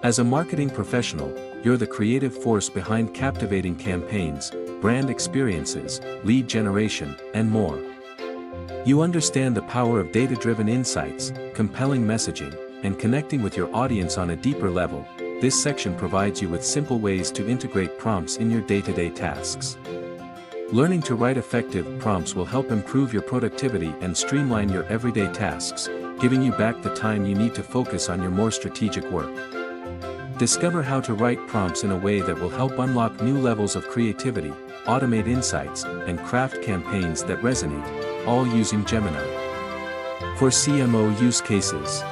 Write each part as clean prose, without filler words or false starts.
As a marketing professional, you're the creative force behind captivating campaigns, brand experiences, lead generation, and more. You understand the power of data-driven insights, compelling messaging, and connecting with your audience on a deeper level. This section provides you with simple ways to integrate prompts in your day-to-day tasks. Learning to write effective prompts will help improve your productivity and streamline your everyday tasks, giving you back the time you need to focus on your more strategic work. Discover how to write prompts in a way that will help unlock new levels of creativity, automate insights, and craft campaigns that resonate, all using Gemini. For CMO use cases,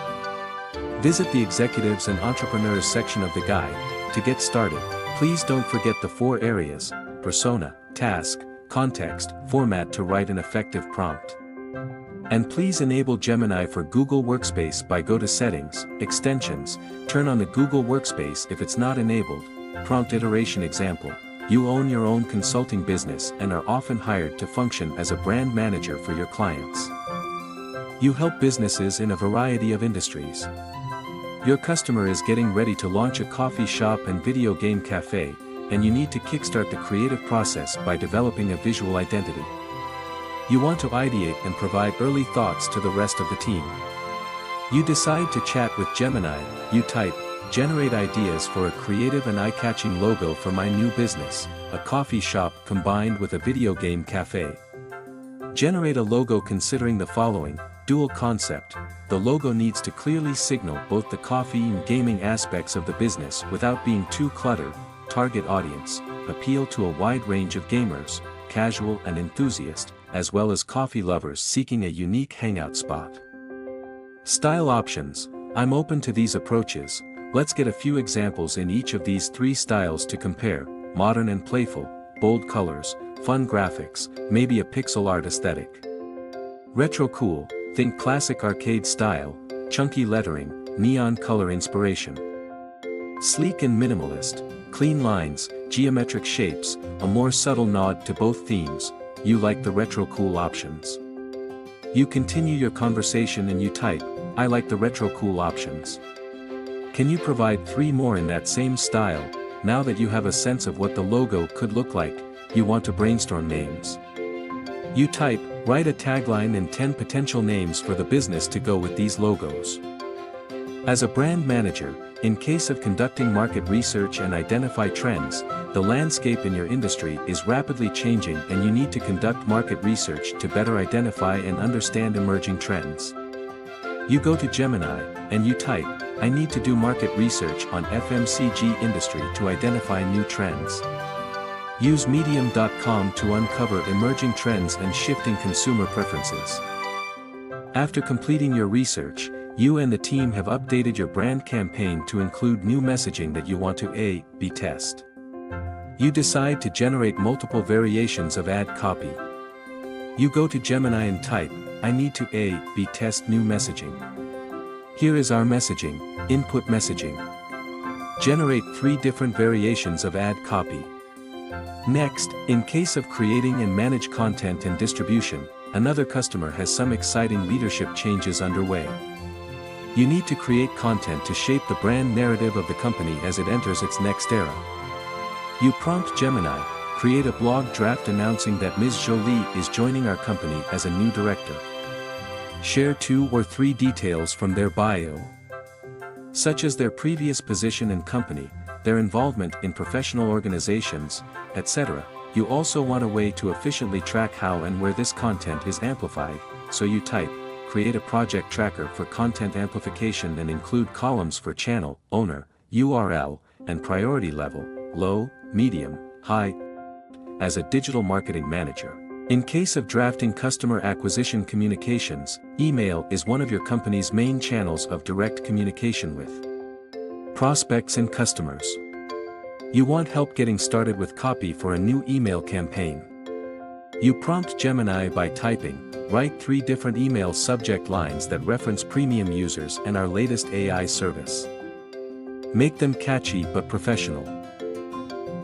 visit the Executives and Entrepreneurs section of the guide. To get started, please don't forget the 4 areas: persona, task, context, format to write an effective prompt. And please enable Gemini for Google Workspace by go to Settings, Extensions, turn on the Google Workspace if it's not enabled. Prompt iteration example: you own your own consulting business and are often hired to function as a brand manager for your clients. You help businesses in a variety of industries. Your customer is getting ready to launch a coffee shop and video game cafe, and you need to kickstart the creative process by developing a visual identity. You want to ideate and provide early thoughts to the rest of the team. You decide to chat with Gemini. You type, "Generate ideas for a creative and eye-catching logo for my new business, a coffee shop combined with a video game cafe." Generate a logo considering the following: dual concept. The logo needs to clearly signal both the coffee and gaming aspects of the business without being too cluttered. Target audience, appeal to a wide range of gamers, casual and enthusiast, as well as coffee lovers seeking a unique hangout spot. Style options. I'm open to these approaches. Let's get a few examples in each of these 3 styles to compare: modern and playful, bold colors, fun graphics, maybe a pixel art aesthetic. Retro cool, think classic arcade style, chunky lettering, neon color inspiration. Sleek and minimalist, clean lines, geometric shapes, a more subtle nod to both themes. You like the retro cool options. You continue your conversation and you type, "I like the retro cool options." Can you provide 3 more in that same style? Now that you have a sense of what the logo could look like, you want to brainstorm names. You type, "Write a tagline and 10 potential names for the business to go with these logos." As a brand manager, in case of conducting market research and identify trends, the landscape in your industry is rapidly changing and you need to conduct market research to better identify and understand emerging trends. You go to Gemini, and you type, "I need to do market research on FMCG industry to identify new trends." Use Medium.com to uncover emerging trends and shifting consumer preferences. After completing your research, you and the team have updated your brand campaign to include new messaging that you want to A/B test. You decide to generate multiple variations of ad copy. You go to Gemini and type, "I need to A/B test new messaging." Here is our messaging, input messaging. Generate 3 different variations of ad copy. Next, in case of creating and manage content and distribution, another customer has some exciting leadership changes underway. You need to create content to shape the brand narrative of the company as it enters its next era. You prompt Gemini, "Create a blog draft announcing that Ms. Jolie is joining our company as a new director." Share 2 or 3 details from their bio, such as their previous position and company, their involvement in professional organizations, etc. You also want a way to efficiently track how and where this content is amplified, so you type, "Create a project tracker for content amplification and include columns for channel, owner, URL, and priority level, low, medium, high." As a digital marketing manager, in case of drafting customer acquisition communications, email is one of your company's main channels of direct communication with prospects and customers. You want help getting started with copy for a new email campaign. You prompt Gemini by typing, "Write 3 different email subject lines that reference premium users and our latest AI service." Make them catchy but professional.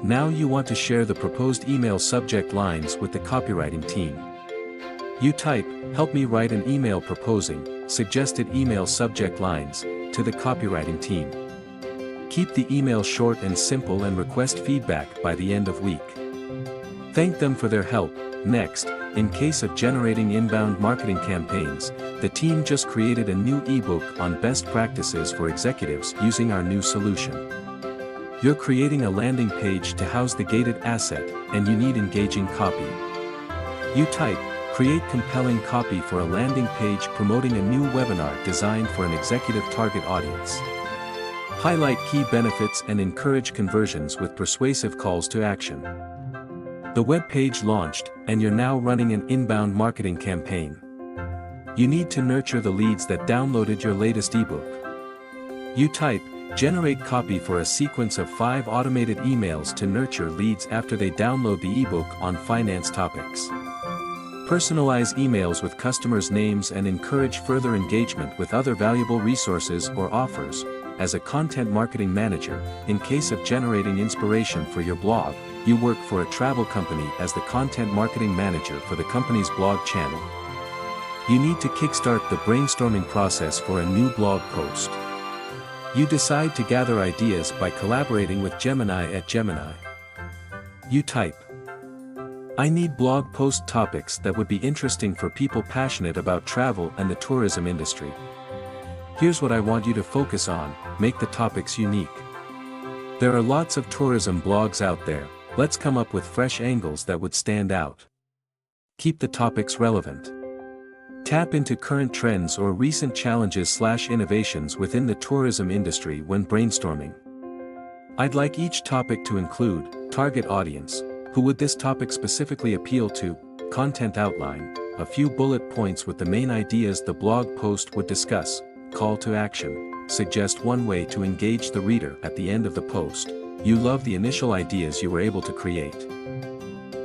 Now you want to share the proposed email subject lines with the copywriting team. You type, "Help me write an email proposing suggested email subject lines to the copywriting team." Keep the email short and simple and request feedback by the end of week. Thank them for their help. Next, in case of generating inbound marketing campaigns, the team just created a new ebook on best practices for executives using our new solution. You're creating a landing page to house the gated asset, and you need engaging copy. You type, create compelling copy for a landing page promoting a new webinar designed for an executive target audience. Highlight key benefits and encourage conversions with persuasive calls to action. The web page launched, and you're now running an inbound marketing campaign. You need to nurture the leads that downloaded your latest ebook. You type, generate copy for a sequence of 5 automated emails to nurture leads after they download the ebook on finance topics. Personalize emails with customers' names and encourage further engagement with other valuable resources or offers. As a content marketing manager, in case of generating inspiration for your blog, you work for a travel company as the content marketing manager for the company's blog channel. You need to kickstart the brainstorming process for a new blog post. You decide to gather ideas by collaborating with Gemini at Gemini. You type, I need blog post topics that would be interesting for people passionate about travel and the tourism industry. Here's what I want you to focus on, make the topics unique. There are lots of tourism blogs out there, let's come up with fresh angles that would stand out. Keep the topics relevant. Tap into current trends or recent challenges/innovations within the tourism industry when brainstorming. I'd like each topic to include, target audience, who would this topic specifically appeal to, content outline, a few bullet points with the main ideas the blog post would discuss, call to action, suggest one way to engage the reader at the end of the post. You love the initial ideas you were able to create.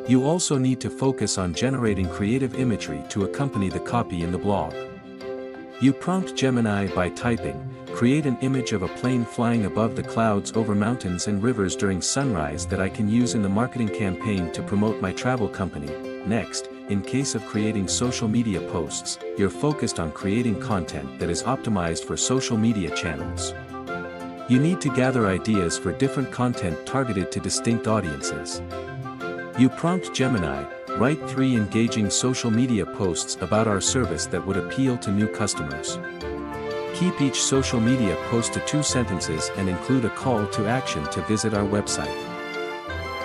You also need to focus on generating creative imagery to accompany the copy in the blog. You prompt Gemini by typing, create an image of a plane flying above the clouds over mountains and rivers during sunrise that I can use in the marketing campaign to promote my travel company. Next, in case of creating social media posts, you're focused on creating content that is optimized for social media channels. You need to gather ideas for different content targeted to distinct audiences. You prompt Gemini, write 3 engaging social media posts about our service that would appeal to new customers. Keep each social media post to 2 sentences and include a call to action to visit our website.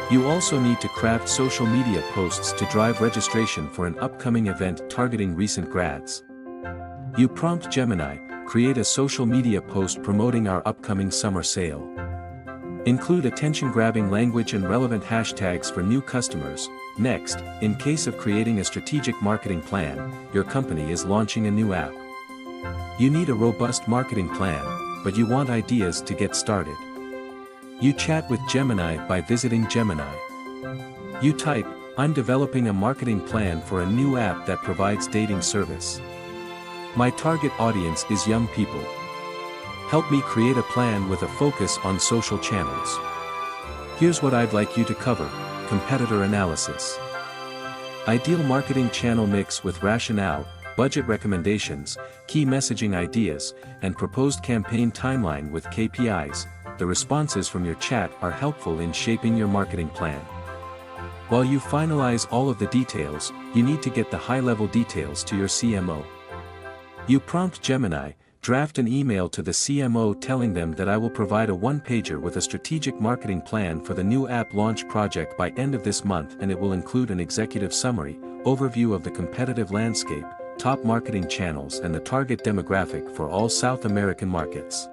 You also need to craft social media posts to drive registration for an upcoming event targeting recent grads. You prompt Gemini, create a social media post promoting our upcoming summer sale. Include attention-grabbing language and relevant hashtags for new customers. Next, in case of creating a strategic marketing plan, your company is launching a new app. You need a robust marketing plan, but you want ideas to get started. You chat with Gemini by visiting Gemini. You type, I'm developing a marketing plan for a new app that provides dating service. My target audience is young people. Help me create a plan with a focus on social channels. Here's what I'd like you to cover, competitor analysis. Ideal marketing channel mix with rationale, budget recommendations, key messaging ideas, and proposed campaign timeline with KPIs. The responses from your chat are helpful in shaping your marketing plan. While you finalize all of the details, you need to get the high-level details to your CMO. You prompt Gemini, draft an email to the CMO telling them that I will provide a one-pager with a strategic marketing plan for the new app launch project by end of this month, and it will include an executive summary, overview of the competitive landscape, top marketing channels and the target demographic for all South American markets.